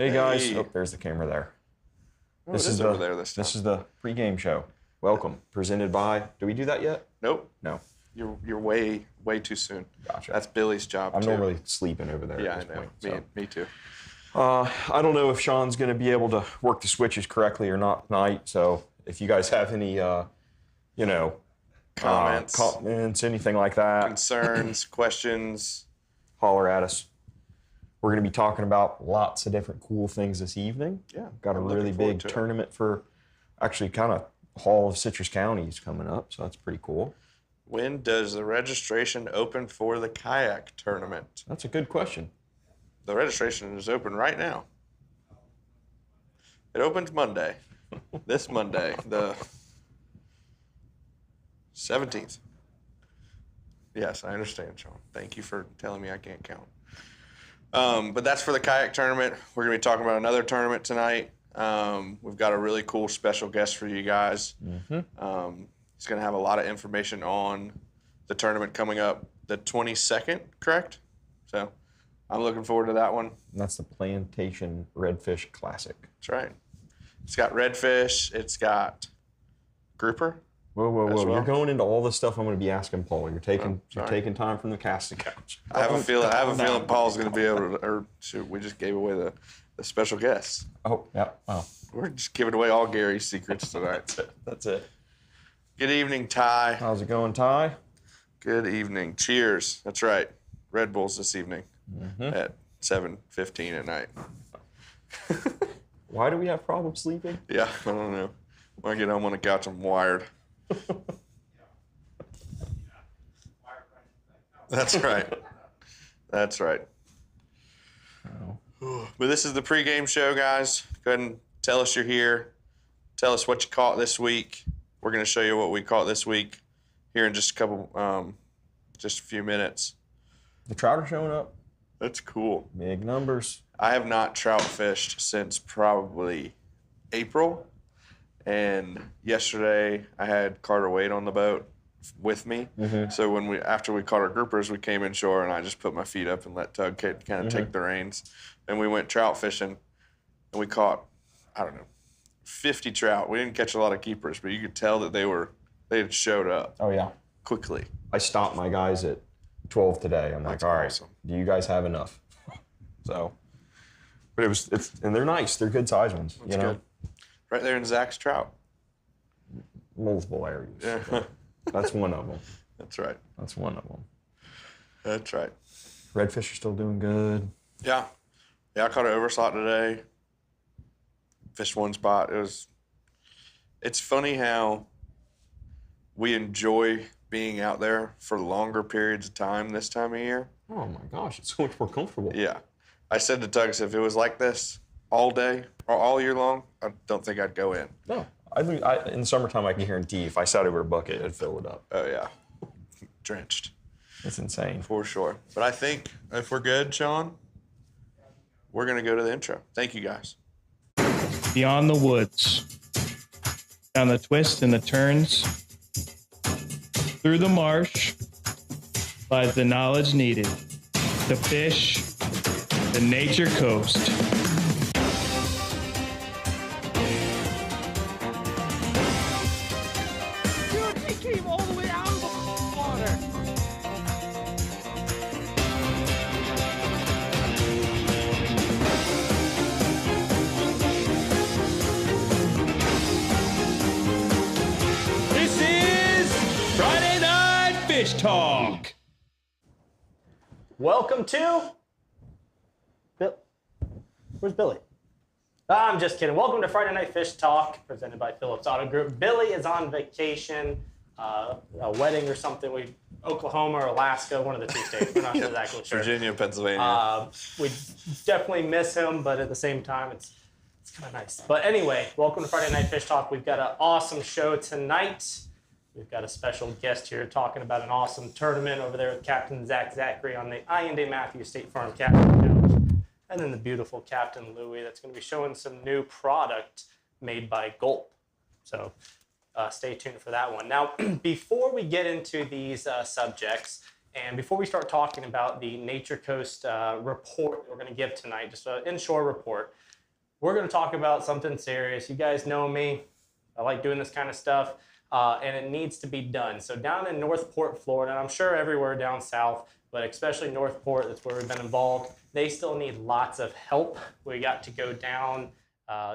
Hey guys. Oh, there's the camera there. Oh, this is over there this time. This is the pregame show. Welcome. Presented by. Do we do that yet? Nope. No. You're way too soon. Gotcha. That's Billy's job. I'm too. normally sleeping over there. Yeah, at this I know. Point, so. Me too. I don't know if Sean's going to be able to work the switches correctly or not tonight. So if you guys have any, comments, anything like that, Concerns, questions, holler at us. We're going to be talking about lots of different cool things this evening. Yeah, Got a really big tournament for actually kind of Hall of Citrus Counties coming up, so that's pretty cool. When does the registration open for the kayak tournament? That's a good question. The registration is open right now. It opens Monday. This Monday, the 17th. Yes, I understand, Sean. Thank you for telling me I can't count. But that's for the kayak tournament. We're going to be talking about another tournament tonight. We've got a really cool special guest for you guys. Mm-hmm. He's going to have a lot of information on the tournament coming up the 22nd, correct? So I'm looking forward to that one. And that's the Plantation Redfish Classic. That's right. It's got redfish. It's got grouper. Whoa. Well. You're going into all the stuff I'm going to be asking Paul. You're taking time from the casting couch. I have a feeling Paul's going to be able to, or shoot, we just gave away the special guest. Oh, yeah. Wow. We're just giving away all Gary's secrets tonight. That's it. Good evening, Ty. How's it going, Ty? Good evening. Cheers. That's right. Red Bulls this evening at 7:15 at night. Why do we have problems sleeping? Yeah, I don't know. When I get home on the couch, I'm wired. That's right. That's right. Oh. But this is the pregame show, guys. Go ahead and tell us you're here. Tell us what you caught this week. We're going to show you what we caught this week here in just a few minutes. The trout are showing up. That's cool. Big numbers. I have not trout fished since probably April. And yesterday I had Carter Wade on the boat with me. Mm-hmm. So after we caught our groupers, we came inshore and I just put my feet up and let Tug kind of take the reins. And we went trout fishing and we caught, 50 trout. We didn't catch a lot of keepers, but you could tell that they had showed up. Oh yeah. Quickly. I stopped my guys at 12 today. I'm like, all right, do you guys have enough? So, but and they're nice. They're good size ones. That's good. Right there in Zach's trout. Multiple areas. Yeah. That's one of them. That's right. That's one of them. That's right. Redfish are still doing good. Yeah. Yeah, I caught an overslot today. Fished one spot. It's funny how we enjoy being out there for longer periods of time this time of year. Oh my gosh, it's so much more comfortable. Yeah. I said to Tug, if it was like this all day or all year long, I don't think I'd go in. No. In the summertime, I can guarantee if I sat over a bucket, it'd fill it up. Oh, yeah. Drenched. It's insane. For sure. But I think if we're good, Sean, we're going to go to the intro. Thank you, guys. Beyond the woods, down the twists and the turns, through the marsh, lies the knowledge needed to fish the nature coast. Dude, he came all the way out of the water. This is Friday Night Fish Talk. Welcome to Where's Billy? I'm just kidding. Welcome to Friday Night Fish Talk, presented by Phillips Auto Group. Billy is on vacation, a wedding or something. Oklahoma or Alaska, one of the two states. We're not exactly sure. Virginia, Pennsylvania. We definitely miss him, but at the same time, it's kind of nice. But anyway, welcome to Friday Night Fish Talk. We've got an awesome show tonight. We've got a special guest here talking about an awesome tournament over there with Captain Zac Zachry on the Ayinde Matthews State Farm Captain Couch. And then the beautiful Captain Louie that's going to be showing some new product made by Gulp. So stay tuned for that one. Now, before we get into these subjects And before we start talking about the Nature Coast report that we're going to give tonight, just an inshore report, we're going to talk about something serious. You guys know me. I like doing this kind of stuff, and it needs to be done. So down in Northport, Florida, and I'm sure everywhere down south, but especially Northport, that's where we've been involved, they still need lots of help. We got to go down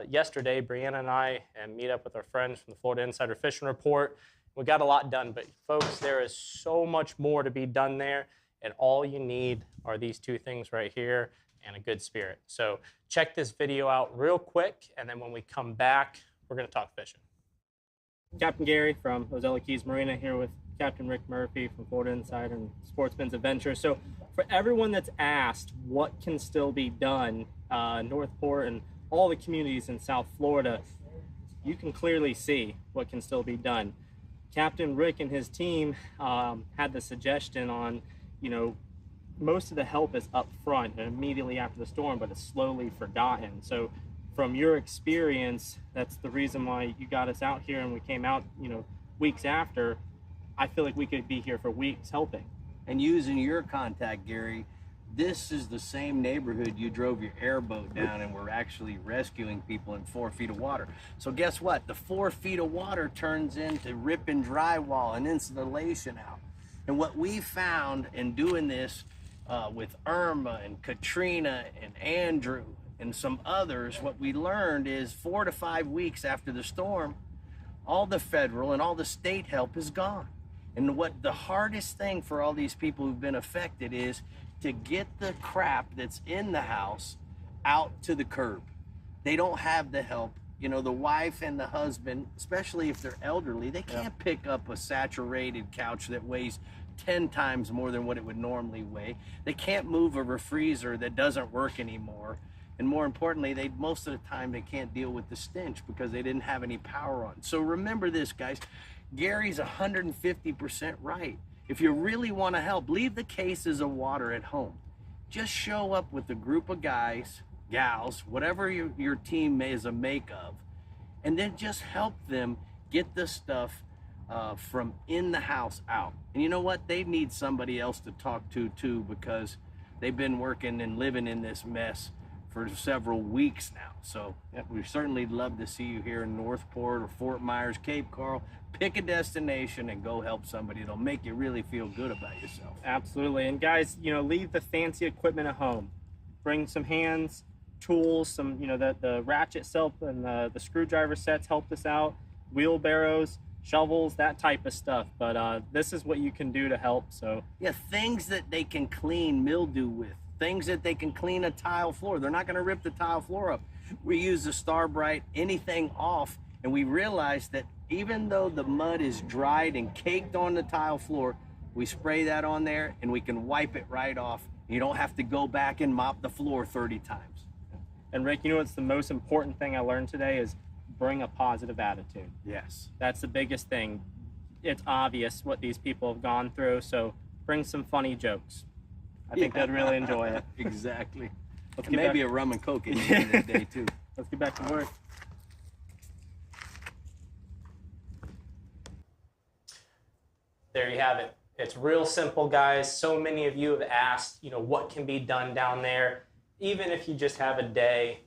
yesterday, Brianna and I, and meet up with our friends from the Florida Insider Fishing Report. We got a lot done, but folks, there is so much more to be done there, and all you need are these two things right here and a good spirit. So check this video out real quick, and then when we come back, we're going to talk fishing. Captain Gary from Ozello Keys Marina here with Captain Rick Murphy from Florida Insider and Sportsman's Adventure. So for everyone that's asked what can still be done, Northport and all the communities in South Florida, you can clearly see what can still be done. Captain Rick and his team had the suggestion on, most of the help is up front and immediately after the storm, but it's slowly forgotten. So from your experience, that's the reason why you got us out here, and we came out, weeks after. I feel like we could be here for weeks helping. And using your contact, Gary, this is the same neighborhood you drove your airboat down and were actually rescuing people in 4 feet of water. So guess what? The 4 feet of water turns into ripping drywall and insulation out. And what we found in doing this with Irma and Katrina and Andrew and some others, what we learned is 4 to 5 weeks after the storm, all the federal and all the state help is gone. And what the hardest thing for all these people who've been affected is to get the crap that's in the house out to the curb. They don't have the help. The wife and the husband, especially if they're elderly, they can't pick up a saturated couch that weighs 10 times more than what it would normally weigh. They can't move a refreezer that doesn't work anymore. And more importantly, most of the time they can't deal with the stench because they didn't have any power on. So remember this, guys. Gary's 150% right. If you really want to help, leave the cases of water at home. Just show up with a group of guys, gals, whatever your team is a make of, and then just help them get the stuff from in the house out. And you know what? They need somebody else to talk to too, because they've been working and living in this mess for several weeks now. So we certainly love to see you here in Northport or Fort Myers, Cape Coral. Pick a destination and go help somebody. It'll make you really feel good about yourself. Absolutely. And guys, leave the fancy equipment at home. Bring some hands, tools, some, the ratchet self and the screwdriver sets helped us out, wheelbarrows, shovels, that type of stuff. But this is what you can do to help. So yeah, things that they can clean mildew with. Things that they can clean a tile floor. They're not going to rip the tile floor up. We use the Starbright, anything off, and we realized that even though the mud is dried and caked on the tile floor, we spray that on there and we can wipe it right off. You don't have to go back and mop the floor 30 times. And Rick, what's the most important thing I learned today is bring a positive attitude. Yes. That's the biggest thing. It's obvious what these people have gone through, so bring some funny jokes. I think they'd really enjoy it. Exactly. And maybe a rum and coke at the end of the day too. Let's get back to work. There you have it. It's real simple, guys. So many of you have asked, what can be done down there. Even if you just have a day,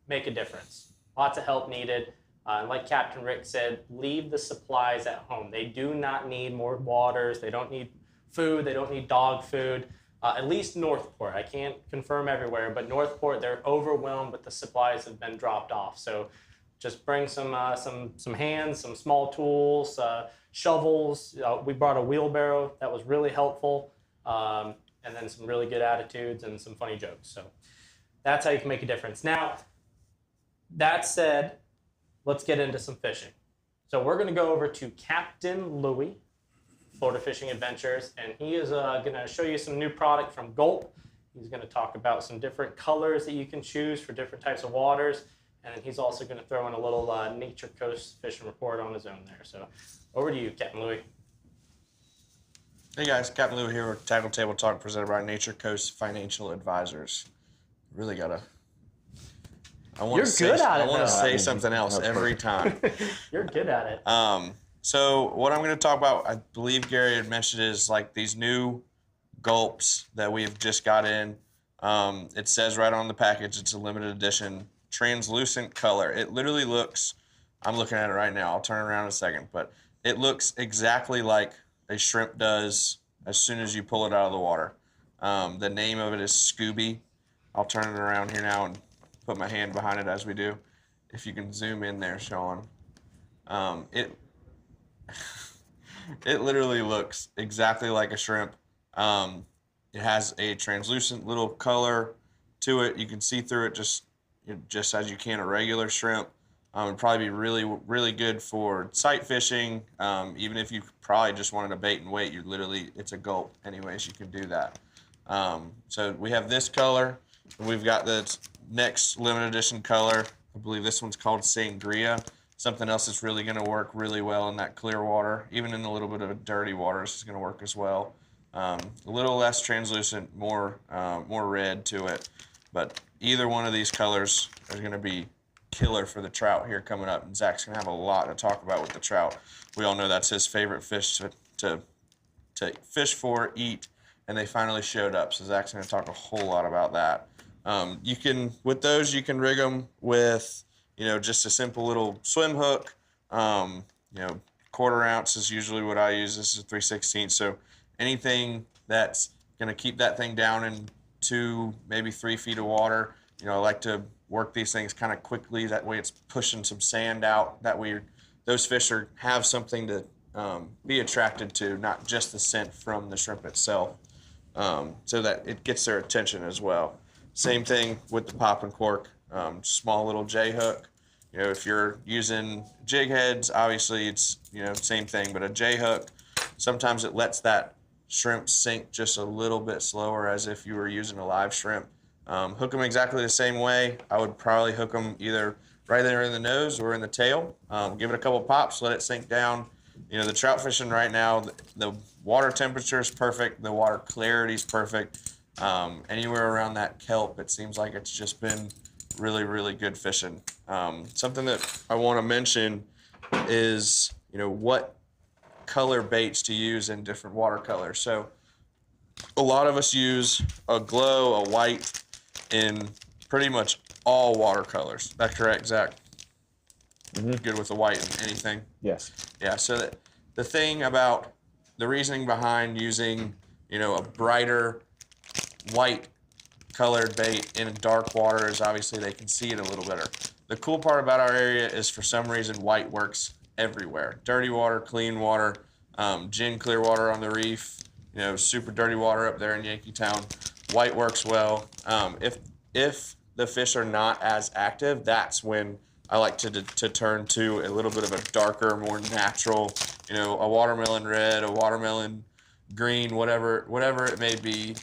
make a difference. Lots of help needed. Like Captain Rick said, leave the supplies at home. They do not need more waters. They don't need food. They don't need dog food. At least Northport. I can't confirm everywhere, but Northport, they're overwhelmed, but the supplies have been dropped off. So just bring some hands, some small tools, shovels. We brought a wheelbarrow. That was really helpful. And then some really good attitudes and some funny jokes. So that's how you can make a difference. Now, that said, let's get into some fishing. So we're going to go over to Captain Louie, Florida Fishing Adventures, and he is going to show you some new product from Gulp. He's going to talk about some different colors that you can choose for different types of waters, and then he's also going to throw in a little Nature Coast fishing report on his own there. So over to you, Captain Louie. Hey guys, Captain Louie here with Tackle Table Talk presented by Nature Coast Financial Advisors. Really gotta. I want to say something else every time. You're good at it. So what I'm going to talk about, I believe Gary had mentioned, is like these new gulps that we've just got in. It says right on the package, it's a limited edition translucent color. It literally looks, I'm looking at it right now, I'll turn around in a second, but it looks exactly like a shrimp does as soon as you pull it out of the water. The name of it is Scooby. I'll turn it around here now and put my hand behind it as we do. If you can zoom in there, Sean. It literally looks exactly like a shrimp. It has a translucent little color to it. You can see through it just as you can a regular shrimp. It'd probably be really, really good for sight fishing. Even if you probably just wanted a bait and wait, it's a gulp. Anyways, you can do that. So we have this color. We've got the next limited edition color. I believe this one's called Sangria. Something else that's really going to work really well in that clear water. Even in a little bit of dirty water, this is going to work as well. A little less translucent, more red to it. But either one of these colors are going to be killer for the trout here coming up. And Zach's going to have a lot to talk about with the trout. We all know that's his favorite fish to fish for, eat, and they finally showed up. So Zach's going to talk a whole lot about that. With those, you can rig them with, just a simple little swim hook. 1/4 ounce is usually what I use. This is 3/16. So anything that's going to keep that thing down in 2, maybe 3 feet of water. I like to work these things kind of quickly. That way it's pushing some sand out. That way those fish have something to be attracted to, not just the scent from the shrimp itself. So that it gets their attention as well. Same thing with the pop and cork, small little J hook. If you're using jig heads, obviously it's, same thing, but a J hook, sometimes it lets that shrimp sink just a little bit slower as if you were using a live shrimp. Hook them exactly the same way. I would probably hook them either right there in the nose or in the tail. Give it a couple pops, let it sink down. The trout fishing right now, the water temperature is perfect. The water clarity is perfect. Anywhere around that kelp, it seems like it's just been really, really good fishing. Something that I want to mention is, what color baits to use in different watercolors. So a lot of us use a glow, a white in pretty much all watercolors. Is that correct, Zach? Mm-hmm. Good with the white in anything? Yes. Yeah, so the thing about the reasoning behind using, a brighter white colored bait in dark water is obviously they can see it a little better. The cool part about our area is for some reason white works everywhere. Dirty water, clean water, gin clear water on the reef, super dirty water up there in Yankeetown. White works well. If the fish are not as active, that's when I like to turn to a little bit of a darker, more natural, a watermelon red, a watermelon green, whatever it may be.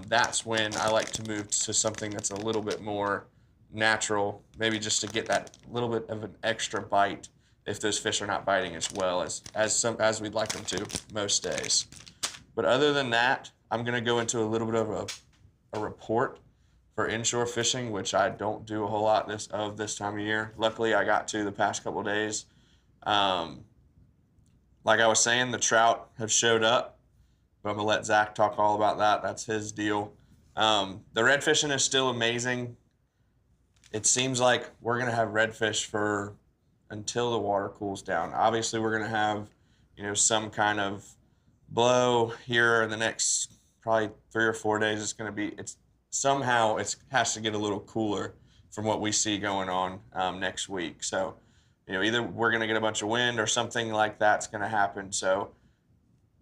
That's when I like to move to something that's a little bit more natural, maybe just to get that little bit of an extra bite if those fish are not biting as well as we'd like them to most days. But other than that, I'm going to go into a little bit of a report for inshore fishing, which I don't do a whole lot this time of year. Luckily, I got to the past couple of days. Like I was saying, the trout have showed up, but I'm going to let Zach talk all about that. That's his deal. The red fishing is still amazing. It seems like we're going to have redfish until the water cools down. Obviously, we're going to have, some kind of blow here in the next probably 3 or 4 days. It has to get a little cooler from what we see going on next week. So, either we're going to get a bunch of wind or something like that's going to happen. So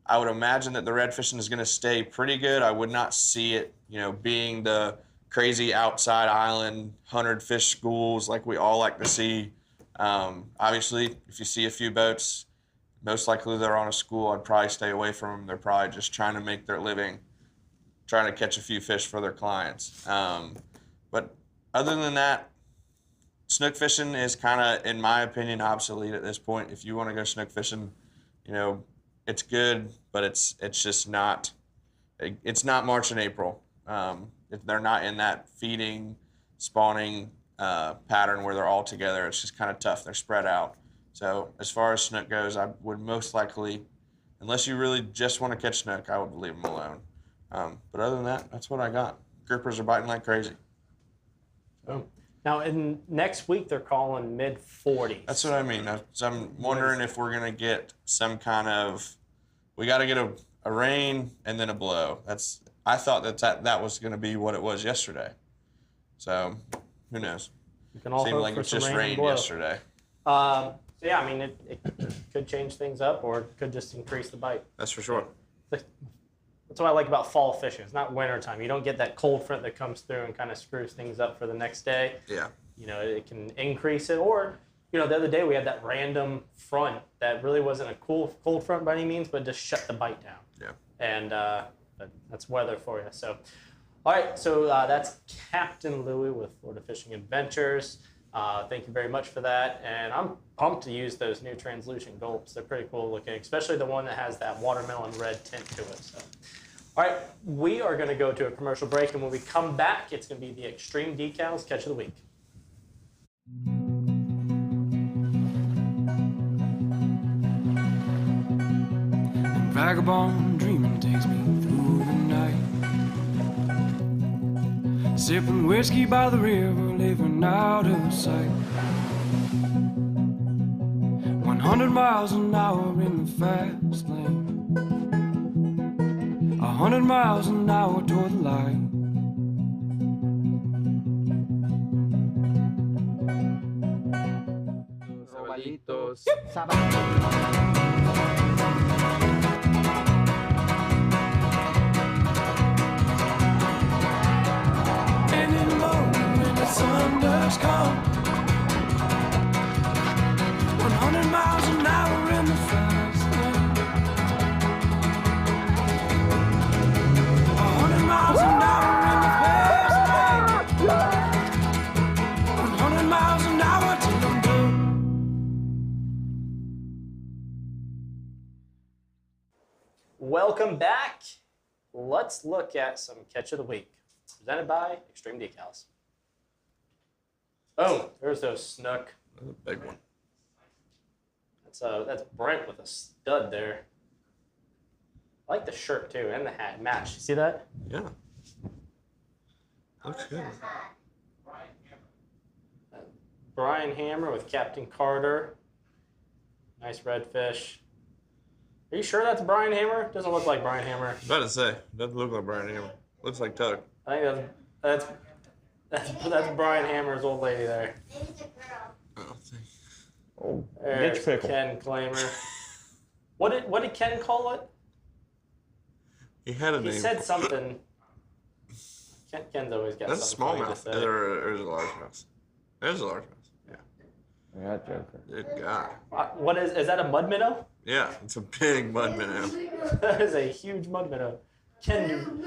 I would imagine that the red fishing is going to stay pretty good. I would not see it, being the crazy outside island 100 fish schools like we all like to see. Obviously, if you see a few boats, most likely they're on a school. I'd probably stay away from them. They're probably just trying to make their living, trying to catch a few fish for their clients. But other than that, snook fishing is kind of, in my opinion, obsolete at this point. If you want to go snook fishing, it's good, but it's just not. It's not March and April. They're not in that feeding, spawning pattern where they're all together. It's just kind of tough. They're spread out. So as far as snook goes, I would most likely, unless you really just want to catch snook, I would leave them alone. But other than that, that's what I got. Groupers are biting like crazy. Boom. Now, in next week, they're calling mid-40s. That's what I mean. So I'm wondering if we're going to get some kind of, we got to get a rain and then a blow. I thought that was going to be what it was yesterday. So who knows? You can all Seemed hope like for it some just rain and rained blow. yesterday. So yeah, I mean, it could change things up, or it could just increase the bite. That's for sure. That's what I like about fall fishing. It's not winter time. You don't get that cold front that comes through and kind of screws things up for the next day. Yeah. You know, it can increase it. Or, you know, the other day we had that random front that really wasn't a cold front by any means, but just shut the bite down. Yeah. And but that's weather for you. So, all right. So that's Captain Louie with Florida Fishing Adventures. Thank you very much for that. And I'm pumped to use those new translucent gulps. They're pretty cool looking, especially the one that has that watermelon red tint to it. So. All right, we are going to go to a commercial break, and when we come back, it's going to be the Extreme Decalz Catch of the Week. Vagabond dreaming takes me through the night, sipping whiskey by the river, living out of sight. 100 miles an hour in the fast lane, 100 miles an hour toward the light. Any moment the sun does come, 100 miles an hour in the fast lane, 100 miles an hour in the fast lane, 100 miles an hour till I'm done. Welcome back. Let's look at some Catch of the Week, presented by Extreme Decalz. Oh, there's those snook. That's a big one. That's Brent with a stud there. I like the shirt too, and the hat match. You see that? Yeah. Looks good. Brian Hammer with Captain Carter. Nice redfish. Are you sure that's Brian Hammer? Doesn't look like Brian Hammer. I was about to say, doesn't look like Brian Hammer. Looks like Tug. I think that's Brian Hammer's old lady there. Oh, thank Oh, There's Mitch Pickle. Ken Claimer. What did Ken call it? He had a He name. said something. Ken's always got That's a something funny to smallmouth. say. Or is it a largemouth? There's a largemouth. Yeah. Yeah, Joker. Good God. What is that a mud minnow? Yeah, it's a big mud minnow. That is a huge mud minnow. Kevin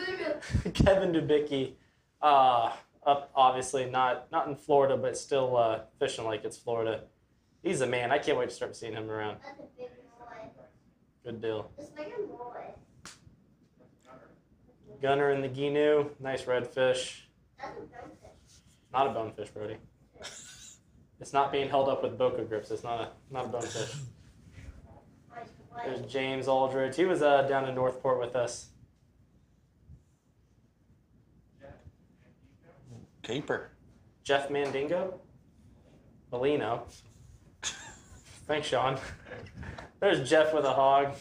Dubicki, up obviously not in Florida, but still fishing like it's Florida. He's a man. I can't wait to start seeing him around. Good deal. Gunner in the Ginu, nice redfish. Not a bonefish, Brody. It's not being held up with Boca grips. It's not a bonefish. There's James Aldridge. He was down in Northport with us. Caper. Jeff Mandingo. Molino. Thanks, Sean. There's Jeff with a hog.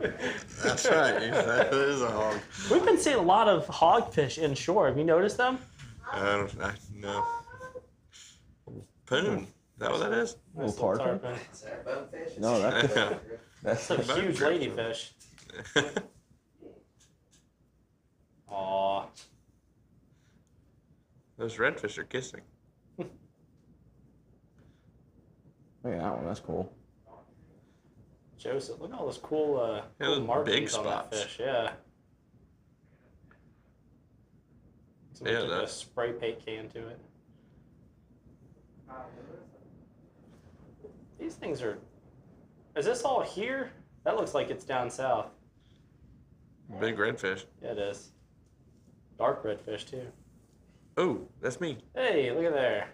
That's right. That is a hog. We've been seeing a lot of hogfish inshore. Have you noticed them? No. Poon. Is that what that is? Nice Little little tarpon? tarpon. No, that's Yeah. that's It's a huge ladyfish. Aw. Those redfish are kissing. Look at that one. That's cool. Joseph, look at all those cool, Yeah, cool those markings big on that spots. fish. Yeah. Somebody Yeah, took a that- spray paint can to it. These things are. Is this all here? That looks like it's down south. Big redfish. Yeah, it is. Dark redfish too. Oh, that's me. Hey, look at there.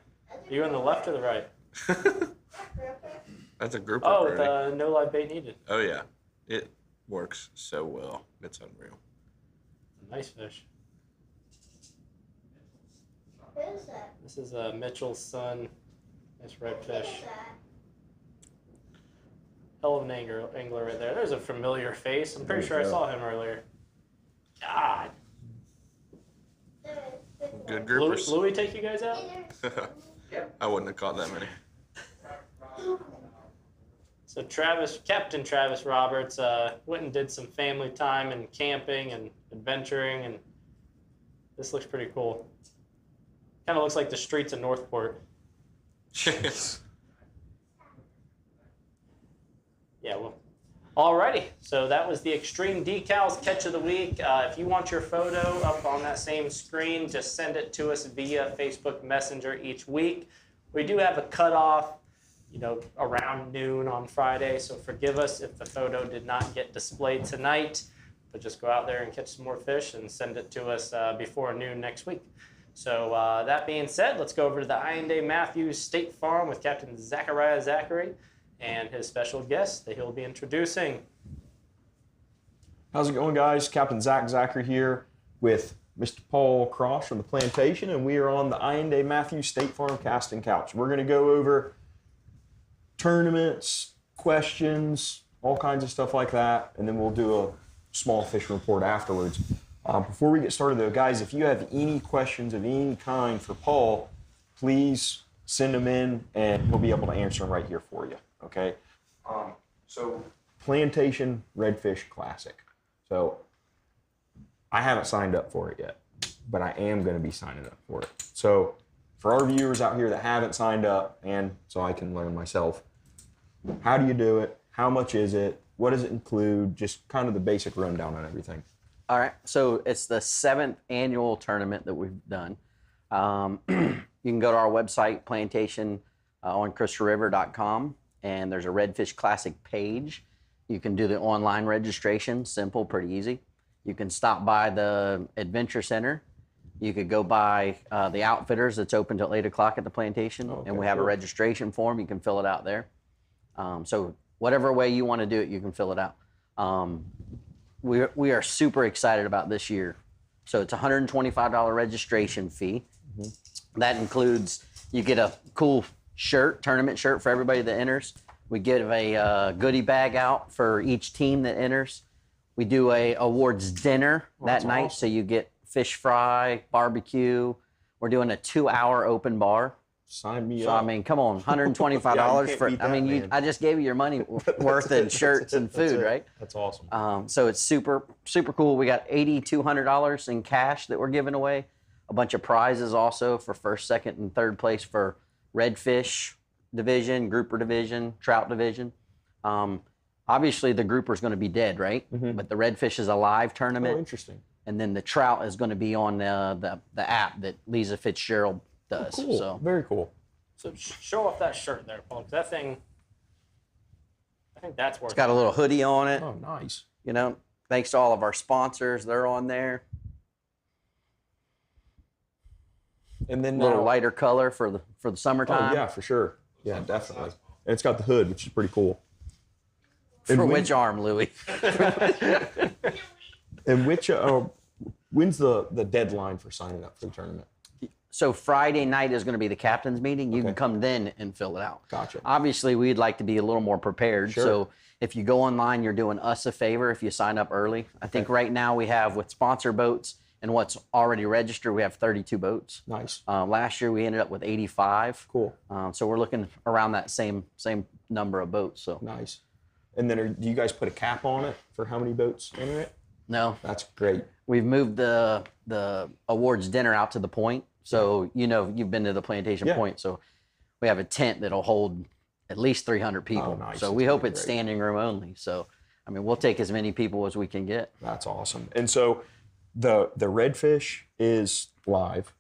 You on the left or the right? That's a grouper. Oh, with Brody. no live bait needed. Oh yeah, it works so well. It's unreal. Nice fish. Who's that? This is Mitchell's son. Nice redfish. That? Hell of an angler right there. There's a familiar face. I'm pretty There sure you I go. saw him earlier. God. Good groupers. Louie take you guys out? I wouldn't have caught that many. So Captain Travis Roberts went and did some family time and camping and adventuring, and this looks pretty cool. Kind of looks like the streets of Northport. Yeah, well, alrighty. So that was the Extreme Decalz Catch of the Week. If you want your photo up on that same screen, just send it to us via Facebook Messenger each week. We do have a cutoff, around noon on Friday, so forgive us if the photo did not get displayed tonight, but just go out there and catch some more fish and send it to us before noon next week. So that being said, let's go over to the Ayinde Matthews State Farm with Captain Zac Zachry and his special guest that he'll be introducing. How's it going, guys? Captain Zac Zachry here with Mr. Paul Cross from the plantation, and we are on the Ayinde Matthews State Farm casting couch. We're going to go over tournaments, questions, all kinds of stuff like that, and then we'll do a small fishing report afterwards. Before we get started, though, guys, if you have any questions of any kind for Paul, please send them in, and he'll be able to answer them right here for you. Okay? So, Plantation Redfish Classic. So, I haven't signed up for it yet, but I am going to be signing up for it. So, for our viewers out here that haven't signed up, and so I can learn myself, how do you do it? How much is it? What does it include? Just kind of the basic rundown on everything. All right, so it's the 7th annual tournament that we've done. You can go to our website, plantation on ChristopherRiver.com, and there's a Redfish Classic page. You can do the online registration, simple, pretty easy. You can stop by the Adventure Center. You could go by the Outfitters that's open till 8 o'clock at the plantation, Okay, and we have a registration form. You can fill it out there. So whatever way you want to do it, you can fill it out. We are super excited about this year. So it's a $125 registration fee. Mm-hmm. That includes, you get a cool shirt, tournament shirt for everybody that enters. We give a goodie bag out for each team that enters. We do a awards dinner that night, awesome. so you get fish fry, barbecue. We're doing a 2-hour open bar. Sign me So up. I mean, come on, $125 Yeah, you can't for. beat I that, mean, man. I just gave you your money worth in shirts and That's food, it. right? That's awesome. So it's super cool. We got $8,200 in cash that we're giving away. A bunch of prizes also for first, second, and third place for redfish division, grouper division, trout division. Obviously, the grouper's going to be dead, right? Mm-hmm. But the redfish is a live tournament. Oh, interesting. And then the trout is going to be on the app that Lisa Fitzgerald does. Cool. So Very cool. So show off that shirt there, Paul. 'Cause that thing, I think that's worth it's got a little hoodie on it. Oh, nice. You know, thanks to all of our sponsors, they're on there. And then A little now- lighter color for the summertime. Oh, yeah, for sure. Yeah, definitely. And it's got the hood, which is pretty cool. For And when- which arm, Louie? And when's the deadline for signing up for the tournament? So Friday night is going to be the captain's meeting. You can Okay. come then and fill it out. Gotcha. Obviously, we'd like to be a little more prepared. Sure. So if you go online, you're doing us a favor if you sign up early. I think right now we have, with sponsor boats and what's already registered, we have 32 boats. Nice. Last year we ended up with 85. Cool. So we're looking around that same number of boats. So Nice. And then do you guys put a cap on it for how many boats enter it? no, That's great. we've moved the awards dinner out to the point. So you've been to the plantation Yeah. point. So we have a tent that'll hold at least 300 people. Oh, nice. So we That's hope really it's great. standing room only. So I mean, we'll take as many people as we can get. That's awesome. And so the redfish is live.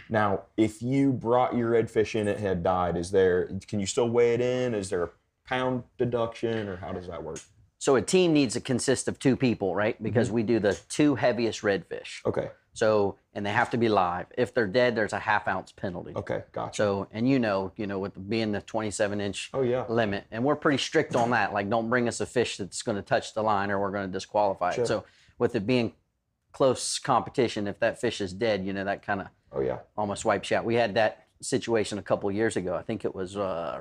Now, if you brought your redfish in, it had died, can you still weigh it in? Is there a pound deduction, or how does that work? So a team needs to consist of 2 people, right? Because we do the 2 heaviest redfish. Okay. So, and they have to be live. If they're dead, there's a half-ounce penalty. Okay. Gotcha. So, and with being the 27-inch Oh, yeah. limit, and we're pretty strict on that. Like, don't bring us a fish that's going to touch the line, or we're going to disqualify Sure. it. So, with it being close competition. If that fish is dead, you know, that kind of Oh yeah. almost wipes you out. We had that situation a couple years ago. I think it was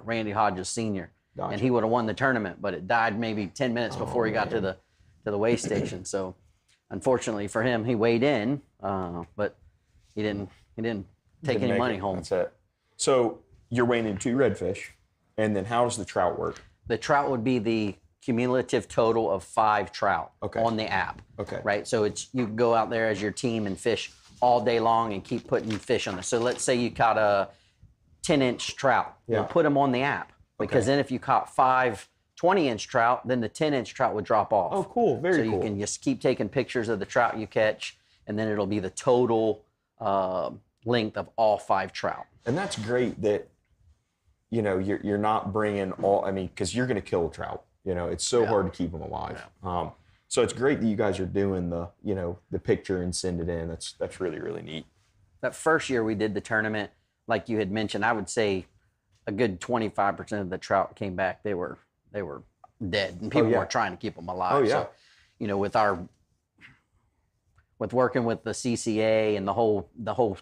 Randy Hodges Sr. Gotcha. And he would have won the tournament, but it died maybe 10 minutes before he got to the weigh station. So unfortunately for him, he weighed in, but he didn't take any money home. That's it. So you're weighing in 2 redfish, and then how does the trout work? The trout would be the cumulative total of 5 trout on the app. Okay. Right. So it's you go out there as your team and fish all day long and keep putting fish on there. So let's say you caught a 10-inch trout. Yeah. We'll put them on the app because then if you caught 5 20-inch trout, then the 10-inch trout would drop off. Oh, cool. Very cool. So you can just keep taking pictures of the trout you catch, and then it'll be the total length of all 5 trout. And that's great that, you know, you're not bringing all, I mean, because you're going to kill a trout. You know, it's so hard to keep them alive. Yeah. So it's great that you guys are doing the, you know, the picture and send it in. That's really, really neat. That first year we did the tournament, like you had mentioned, I would say a good 25% of the trout came back. They were dead, and people were trying to keep them alive. Oh, yeah. So, you know, with working with the CCA and the whole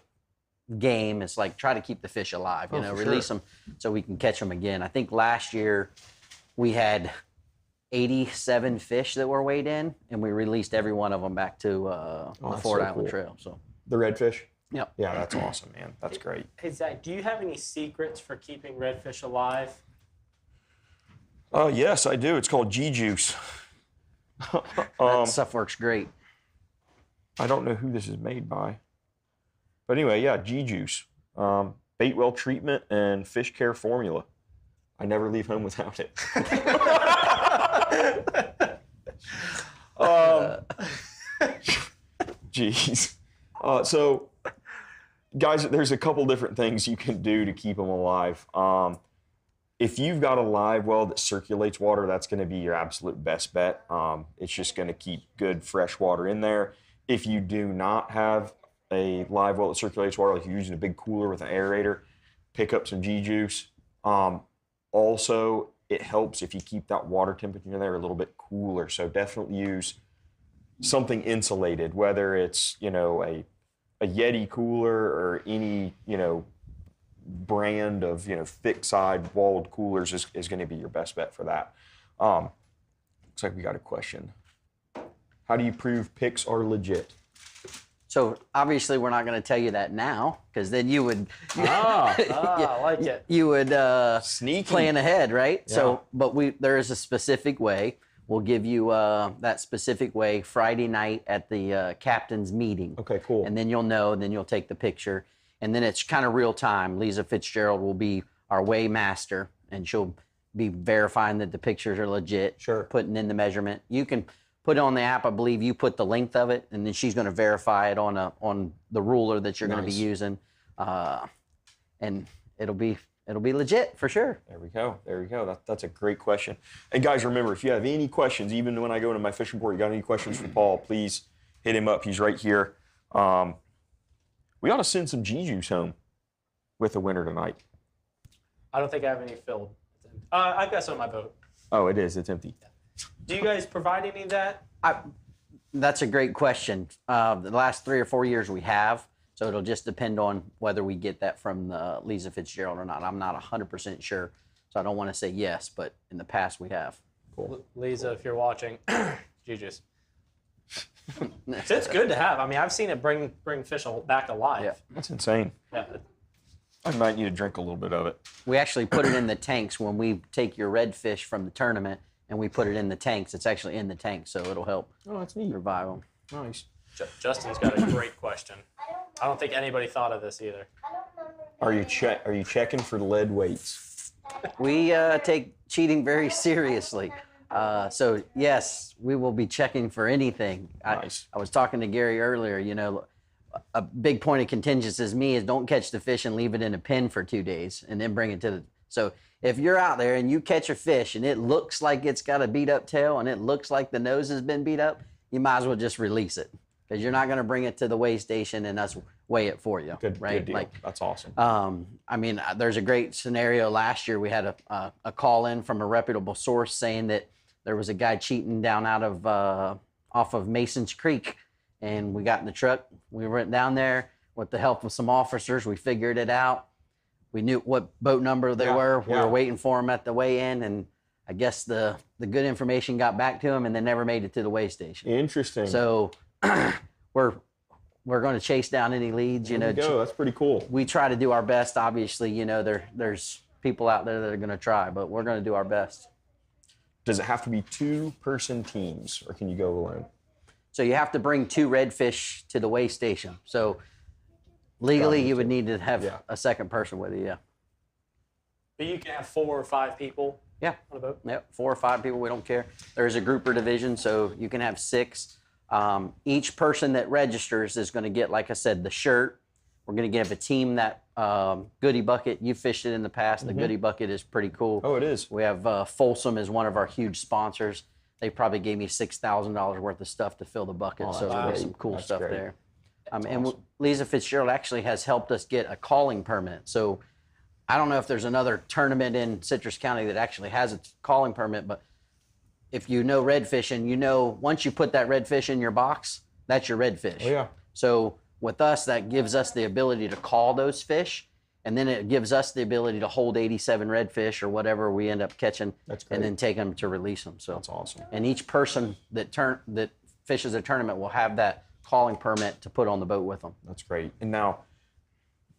game, it's like try to keep the fish alive. You know, release them so we can catch them again. I think last year we had 87 fish that were weighed in, and we released every one of them back to the Ford Island Trail. So the redfish. Yep. Yeah, that's awesome, man. That's great. Hey, Zach, do you have any secrets for keeping redfish alive? Yes, I do. It's called G-Juice. That stuff works great. I don't know who this is made by. But anyway, yeah, G-Juice. Bait well treatment and fish care formula. I never leave home without it. Jeez. So, guys, there's a couple different things you can do to keep them alive. If you've got a live well that circulates water, that's going to be your absolute best bet. It's just going to keep good fresh water in there. If you do not have a live well that circulates water, like you're using a big cooler with an aerator, pick up some G-Juice. Also, it helps if you keep that water temperature in there a little bit cooler. So definitely use something insulated, whether it's, you know, a Yeti cooler or any, you know, brand of, you know, thick side walled coolers is going to be your best bet for that. Looks like we got a question. How do you prove pics are legit? So obviously we're not going to tell you that now, because then you would I like it. you would Sneaky. plan ahead, right? Yeah. So, but there is a specific way. We'll give you that specific way Friday night at the captain's meeting. Okay, cool. And then you'll know, and then you'll take the picture. And then it's kind of real time. Lisa Fitzgerald will be our weigh master, and she'll be verifying that the pictures are legit. Sure. Putting in the measurement. You can put it on the app. I believe you put the length of it, and then she's going to verify it on the ruler that you're going to be using, and it'll be legit for sure. There we go. There we go. That's a great question. And guys, remember, if you have any questions, even when I go into my fishing report, you got any questions for Paul, please hit him up. He's right here. We ought to send some G-Juice home with the winter tonight. I don't think I have any filled. I've got some on my boat. Oh, it is. It's empty. Do you guys provide any of that? That's a great question. The last 3 or 4 years we have, so it'll just depend on whether we get that from Lisa Fitzgerald or not. I'm not 100% sure, so I don't want to say yes, but in the past we have. Cool. Lisa, if you're watching, G-Juice. It's good to have. I mean, I've seen it bring fish back alive. Yeah. That's insane. Yeah. I might need to drink a little bit of it. We actually put it in the tanks when we take your redfish from the tournament and we put it in the tanks. It's actually in the tank, so it'll help Oh, that's neat. revive them. Nice. Justin's got a great question. I don't think anybody thought of this either. Are you checking for lead weights? We take cheating very seriously. So yes, we will be checking for anything. Nice. I was talking to Gary earlier, you know, a big point of contingency is don't catch the fish and leave it in a pen for 2 days and then bring it to the, so if you're out there and you catch a fish and it looks like it's got a beat up tail and it looks like the nose has been beat up, you might as well just release it, because you're not going to bring it to the weigh station and us weigh it for you. Good, right? good deal. Like, That's awesome. I mean, there's a great scenario last year. We had a call in from a reputable source saying that there was a guy cheating down out of off of Mason's Creek, and we got in the truck. We went down there with the help of some officers. We figured it out. We knew what boat number they were. We were waiting for them at the weigh-in, and I guess the good information got back to them, and they never made it to the weigh station. Interesting. So we're going to chase down any leads. You know, that's pretty cool. We try to do our best. Obviously, you know, there's people out there that are going to try, but we're going to do our best. Does it have to be 2-person teams, or can you go alone? So you have to bring 2 redfish to the weigh station. So legally, you would need to have a second person with you. Yeah. But you can have 4 or 5 people. Yeah. On a boat. Yep. 4 or 5 people. We don't care. There's a grouper division, so you can have 6. Each person that registers is going to get, like I said, the shirt. We're going to give a team that goodie bucket. You fished it in the past. The goodie bucket is pretty cool. Oh, it is. We have Folsom is one of our huge sponsors. They probably gave me $6,000 worth of stuff to fill the bucket. So there's some cool stuff there. And Lisa Fitzgerald actually has helped us get a calling permit. So I don't know if there's another tournament in Citrus County that actually has a calling permit, but if you know redfishing, you know once you put that redfish in your box, that's your redfish. Oh, yeah. So with us, that gives us the ability to call those fish, and then it gives us the ability to hold 87 redfish or whatever we end up catching, and then take them to release them. So that's awesome. And each person that fishes a tournament will have that calling permit to put on the boat with them. That's great. And now,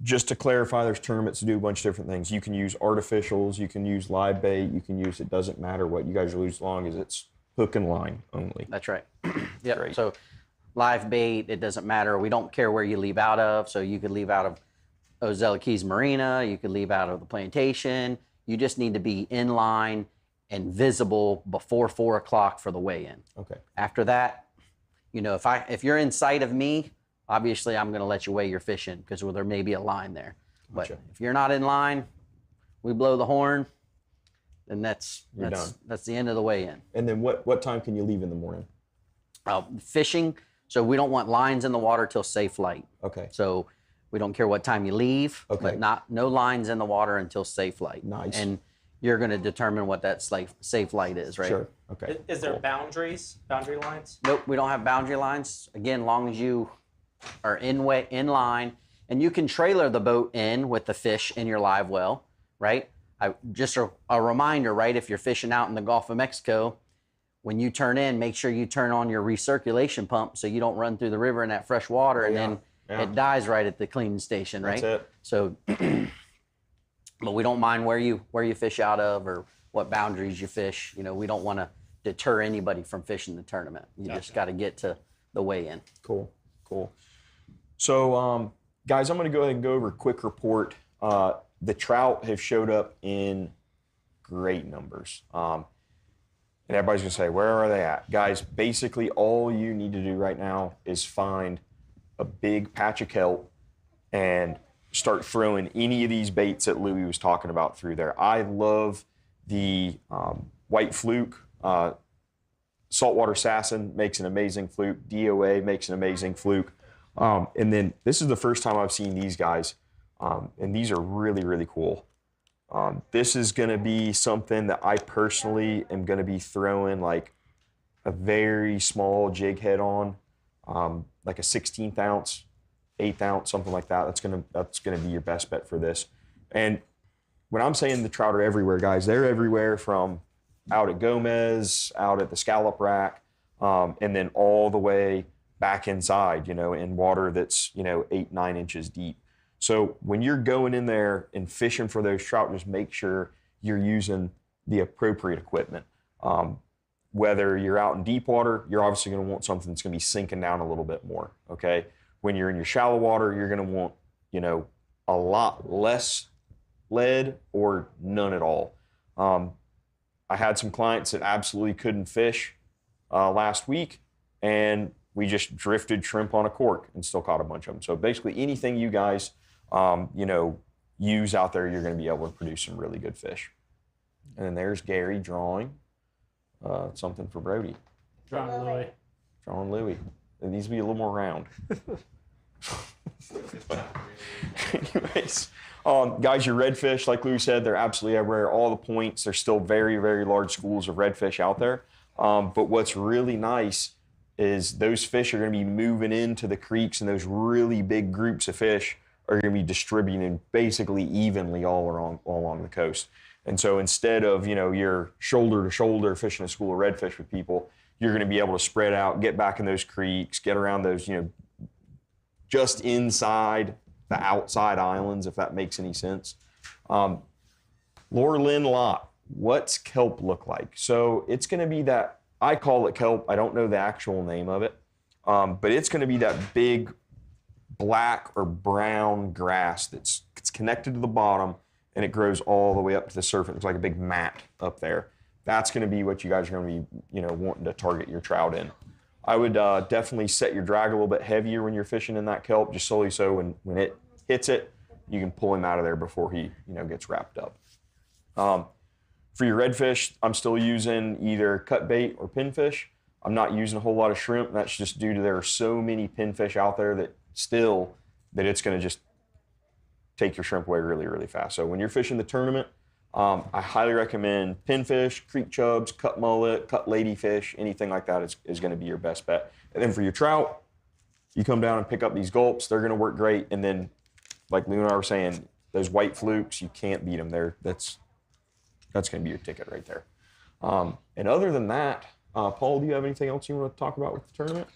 just to clarify, there's tournaments to do a bunch of different things. You can use artificials, you can use live bait, you can use, it doesn't matter what you guys use as long as it's hook and line only. That's right. Yeah. So live bait, it doesn't matter. We don't care where you leave out of. So you could leave out of Ozello Keys Marina, you could leave out of the plantation. You just need to be in line and visible before 4 o'clock for the weigh-in. Okay. After that, you know, if you're in sight of me, obviously I'm going to let you weigh your fish in because there may be a line there. But if you're not in line, we blow the horn, then that's the end of the weigh-in. And then what time can you leave in the morning? Fishing, so we don't want lines in the water till safe light. Okay. So we don't care what time you leave, but no lines in the water until safe light. Nice. And you're going to determine what that safe light is, right? Sure. Okay. Is there boundary lines? Nope, we don't have boundary lines. Again, long as you are in line, and you can trailer the boat in with the fish in your live well, right? Just a reminder, right? If you're fishing out in the Gulf of Mexico, when you turn in, make sure you turn on your recirculation pump so you don't run through the river in that fresh water and then it dies right at the cleaning station, right? That's it. So, but we don't mind where you fish out of or what boundaries you fish. You know, we don't want to deter anybody from fishing the tournament. You just got to get to the weigh-in. Cool. So, guys, I'm going to go ahead and go over a quick report. The trout have showed up in great numbers. And everybody's going to say, where are they at? Guys, basically all you need to do right now is find a big patch of kelp and start throwing any of these baits that Louie was talking about through there. I love the white fluke. Saltwater Assassin makes an amazing fluke. DOA makes an amazing fluke. And then this is the first time I've seen these guys, and these are really, really cool. This is going to be something that I personally am going to be throwing like a very small jig head on, like a 16th ounce, 8th ounce, something like that. That's gonna be your best bet for this. And when I'm saying the trout are everywhere, guys, they're everywhere from out at Gomez, out at the scallop rack, and then all the way back inside, in water that's, 8-9 inches deep. So when you're going in there and fishing for those trout, just make sure you're using the appropriate equipment. Whether you're out in deep water, you're obviously going to want something that's going to be sinking down a little bit more, okay? When you're in your shallow water, you're going to want, a lot less lead or none at all. I had some clients that absolutely couldn't fish last week, and we just drifted shrimp on a cork and still caught a bunch of them. So basically anything you guys, use out there, you're going to be able to produce some really good fish. And then there's Gary drawing something for Brody. Drawing Louie. Drawing Louie. It needs to be a little more round. Anyways, guys, your redfish, like Louie said, they're absolutely everywhere. All the points, there's still very, very large schools of redfish out there. But what's really nice is those fish are going to be moving into the creeks, and those really big groups of fish are going to be distributed basically evenly all along the coast. And so instead of, you're shoulder to shoulder fishing a school of redfish with people, you're going to be able to spread out, get back in those creeks, get around those, just inside the outside islands, if that makes any sense. Laura Lynn Lot, what's kelp look like? So it's going to be that, I call it kelp. I don't know the actual name of it, but it's going to be that big black or brown grass it's connected to the bottom, and it grows all the way up to the surface. It looks like a big mat up there. That's going to be what you guys are going to be, wanting to target your trout in. I would definitely set your drag a little bit heavier when you're fishing in that kelp, just solely so when it hits it, you can pull him out of there before he, gets wrapped up. For your redfish, I'm still using either cut bait or pinfish. I'm not using a whole lot of shrimp. That's just due to there are so many pinfish out there that it's going to just take your shrimp away really, really fast. So when you're fishing the tournament, I highly recommend pinfish, creek chubs, cut mullet, cut ladyfish, anything like that is going to be your best bet. And then for your trout, you come down and pick up these gulps. They're going to work great. And then, like Lou and I were saying, those white flukes, you can't beat them. That's going to be your ticket right there. And other than that, Paul, do you have anything else you want to talk about with the tournament?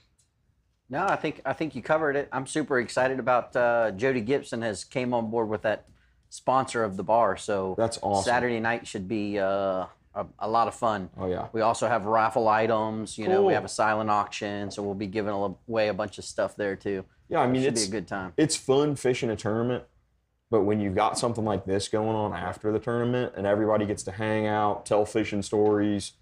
No, I think you covered it. I'm super excited about Jody Gibson has came on board with that sponsor of the bar. So that's awesome. Saturday night should be a lot of fun. Oh yeah. We also have raffle items. Cool. We have a silent auction, so we'll be giving away a bunch of stuff there too. Yeah, I mean, it should be a good time. It's fun fishing a tournament, but when you've got something like this going on after the tournament and everybody gets to hang out, tell fishing stories,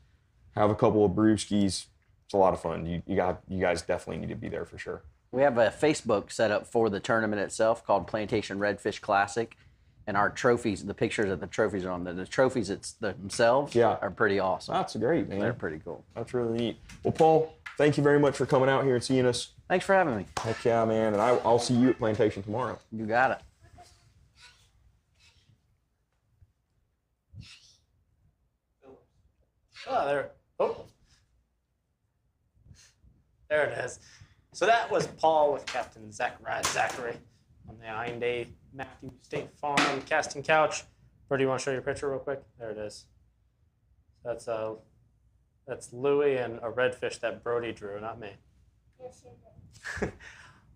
have a couple of brewskis, it's a lot of fun. You guys definitely need to be there for sure. We have a Facebook set up for the tournament itself called Plantation Redfish Classic, and our trophies, the pictures that the trophies are on, the trophies themselves are pretty awesome. That's great, man. They're pretty cool. That's really neat. Well, Paul, thank you very much for coming out here and seeing us. Thanks for having me. Heck yeah, man. And I'll see you at Plantation tomorrow. You got it. There it is. So that was Paul with Captain Zac Zachry on the Ayinde Matthew State Farm casting couch. Bert, do you want to show your picture real quick? There it is. That's Louie and a redfish that Brody drew, not me. Yes, you did.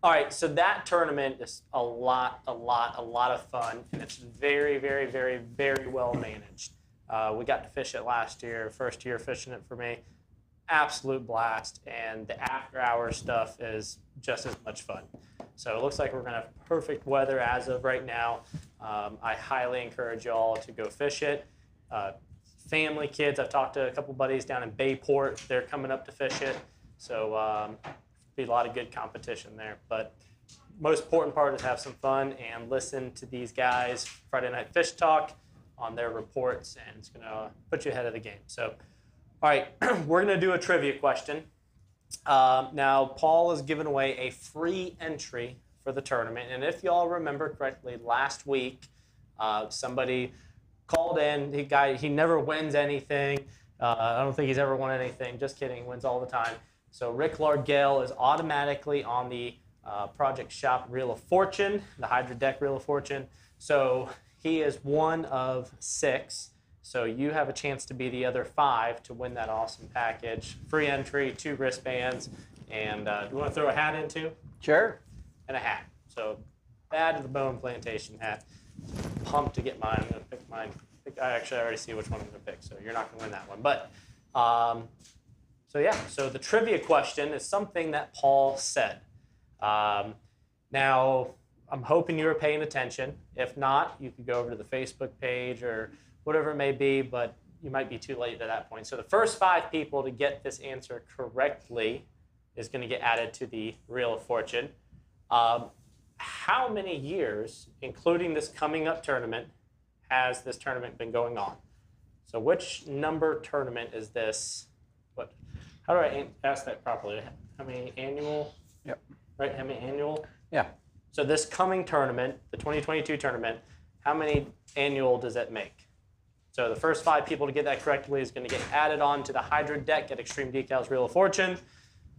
All right, so that tournament is a lot of fun, and it's very, very, very, very well managed. We got to fish it last year, first year fishing it for me. Absolute blast, and the after-hours stuff is just as much fun. So it looks like we're going to have perfect weather as of right now. I highly encourage y'all to go fish it. Family, kids, I've talked to a couple buddies down in Bayport. They're coming up to fish it. So be a lot of good competition there. But most important part is have some fun and listen to these guys, Friday Night Fish Talk, on their reports, and it's going to put you ahead of the game. So. All right, we're going to do a trivia question. Now, Paul is giving away a free entry for the tournament. And if y'all remember correctly, last week, somebody called in. He never wins anything. I don't think he's ever won anything. Just kidding, he wins all the time. So Rick Largell is automatically on the Project Shop Reel of Fortune, the Hydra Deck Reel of Fortune. So he is one of 6. So you have a chance to be the other 5 to win that awesome package. Free entry, 2 wristbands, and do you want to throw a hat in too? Sure. And a hat. So add to the Bone Plantation hat. Pumped to get mine. I'm going to pick mine. I already see which one I'm going to pick, so you're not going to win that one. But so yeah, so the trivia question is something that Paul said. Now, I'm hoping you were paying attention. If not, you could go over to the Facebook page or whatever it may be, but you might be too late at that point. So the first 5 people to get this answer correctly is going to get added to the Reel of Fortune. How many years, including this coming up tournament, has this tournament been going on? So which number tournament is this? How do I ask that properly? How many annual? Yep. Right, how many annual? Yeah. So this coming tournament, the 2022 tournament, how many annual does that make? So the first 5 people to get that correctly is going to get added on to the Hydra Deck at Extreme Decalz Reel of Fortune.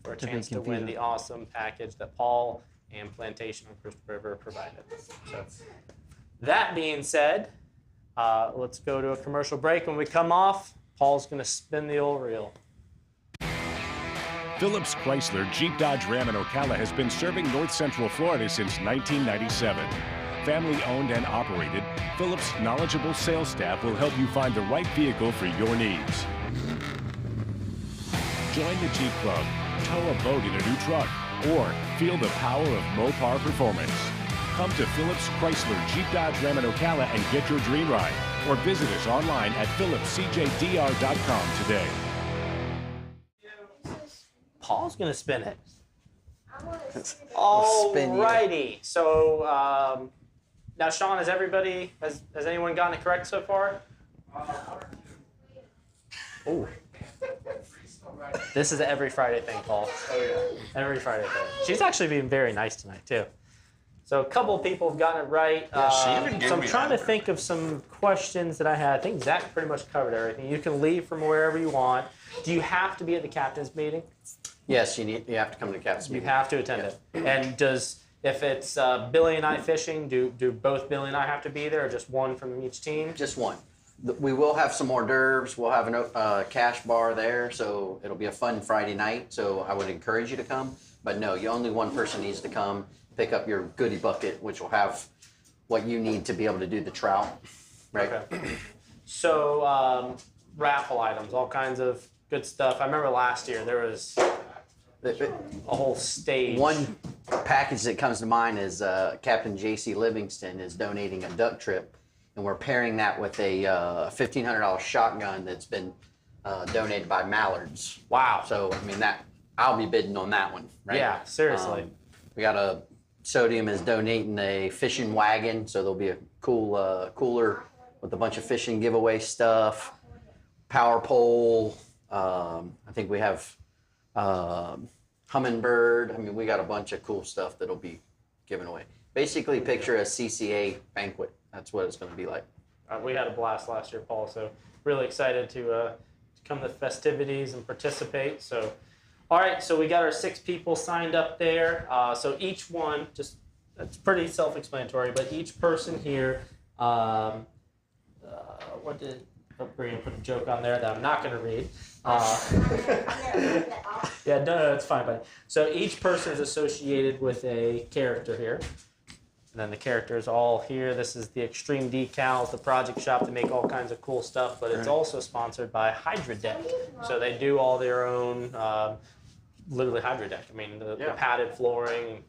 for a chance to win the awesome package that Paul and Plantation on Crystal River provided. So, that being said, let's go to a commercial break. When we come off, Paul's going to spin the old reel. Phillips Chrysler Jeep Dodge Ram and Ocala has been serving North Central Florida since 1997. Family owned and operated, Phillips' knowledgeable sales staff will help you find the right vehicle for your needs. Join the Jeep Club, tow a boat in a new truck, or feel the power of Mopar performance. Come to Phillips Chrysler Jeep Dodge Ram and Ocala and get your dream ride, or visit us online at phillipscjdr.com today. Paul's going to spin it. spin you. Alrighty. So now, Sean, has anyone gotten it correct so far? Oh. This is an every Friday thing, Paul. Oh, yeah. Every Friday thing. She's actually being very nice tonight, too. So a couple of people have gotten it right. Yeah, she even gave so I'm me trying to think of some questions that I had. I think Zach pretty much covered everything. You can leave from wherever you want. Do you have to be at the captain's meeting? Yes, you have to come to the captain's You meeting. have to attend it. And if it's Billy and I fishing, do both Billy and I have to be there, or just one from each team? Just one. We will have some hors d'oeuvres. We'll have a cash bar there, so it'll be a fun Friday night. So I would encourage you to come. But no, only one person needs to come, pick up your goodie bucket, which will have what you need to be able to do the trout. Right. Okay. So raffle items, all kinds of good stuff. I remember last year there was a whole stage. One package that comes to mind is Captain J.C. Livingston is donating a duck trip, and we're pairing that with a $1,500 shotgun that's been donated by Mallards. Wow. So, I mean, I'll be bidding on that one, right? Yeah, seriously. We got Sodium is donating a fishing wagon, so there'll be a cool cooler with a bunch of fishing giveaway stuff, power pole. I think we have Humminbird. I mean, we got a bunch of cool stuff that'll be given away. Basically, picture a CCA banquet. That's what it's going to be like. We had a blast last year, Paul, so really excited to come to the festivities and participate. So, all right, so we got our 6 people signed up there. So each one, it's pretty self-explanatory, but each person here, we're going to put a joke on there that I'm not going to read. Yeah, no, it's fine, buddy. So each person is associated with a character here. And then the characters all here. This is the Extreme Decalz, the project shop to make all kinds of cool stuff, but it's also sponsored by Hydra Deck. So they do all their own, literally Hydra Deck. I mean, the padded flooring,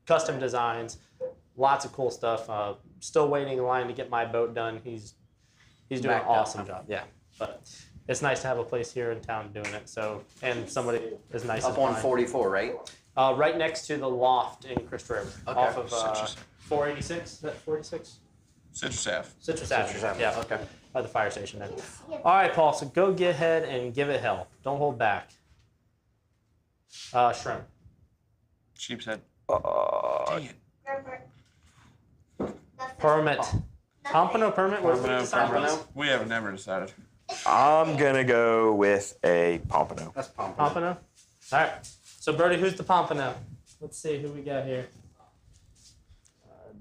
custom designs, lots of cool stuff. Still waiting in line to get my boat done. He's doing an awesome job. Yeah, but it's nice to have a place here in town doing it. So, and somebody as nice as Up on mine. 44, right? Right next to the loft in Crystal River, Okay. off of 486. Is that 46? Citrus Ave. Citrus Avenue. Yeah. Okay. By the fire station then. All right, Paul. So go get ahead and give it hell. Don't hold back. Shrimp. Sheep's head. Permit. Pompano permit. What did we decide? We have never decided. I'm going to go with a pompano. That's Pompano. Pompano. All right. So Brody, who's the Pompano? Let's see who we got here.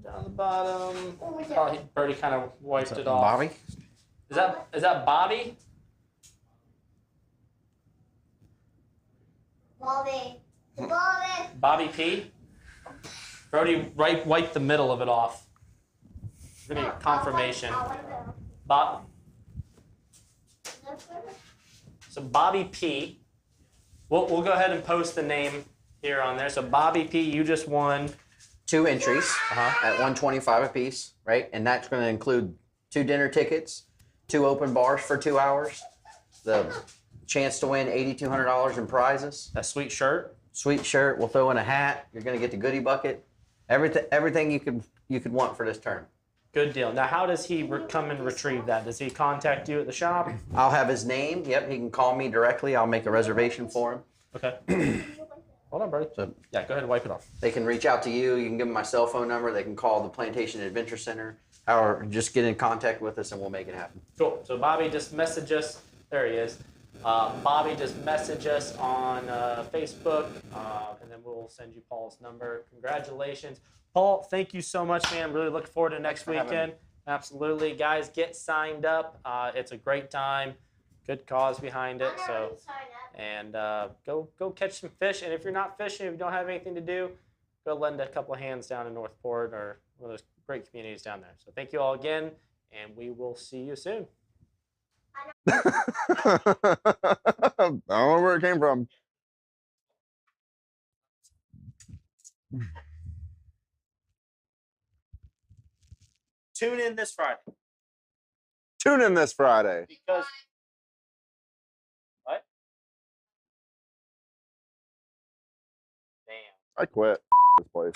Down the bottom. Oh, Brody kind of wiped it off. Bobby? Is that Bobby? Bobby. Bobby P? Brody wiped the middle of it off. We need confirmation. Bob. So Bobby P. We'll go ahead and post the name here on there. So Bobby P, you just won. 2 entries at $125 a piece, right? And that's going to include 2 dinner tickets, 2 open bars for 2 hours, the chance to win $8,200 in prizes, A sweet shirt. sweet shirt. We'll throw in a hat. You're going to get the goodie bucket. Everything you could want for this tournament. Good deal. Now, how does he come and retrieve that? Does he contact you at the shop? I'll have his name. Yep, he can call me directly. I'll make a reservation for him. Okay. Hold on, Brody. So Yeah, go ahead and wipe it off. they can reach out to you. You can give them my cell phone number. They can call the Plantation Adventure Center. Or just get in contact with us and we'll make it happen. Cool. So Bobby, just message us. There he is. Bobby, just message us on Facebook, and then we'll send you Paul's number. Congratulations. Paul, thank you so much, man. Really looking forward to next weekend. Absolutely. Guys, get signed up. It's a great time. Good cause behind it. So, and go catch some fish. And if you're not fishing, if you don't have anything to do, go lend a couple of hands down in Northport or one of those great communities down there. So thank you all again, and we will see you soon. I don't know where it came from. Tune in this Friday. Tune in this Friday. Because what? Damn. I quit this place.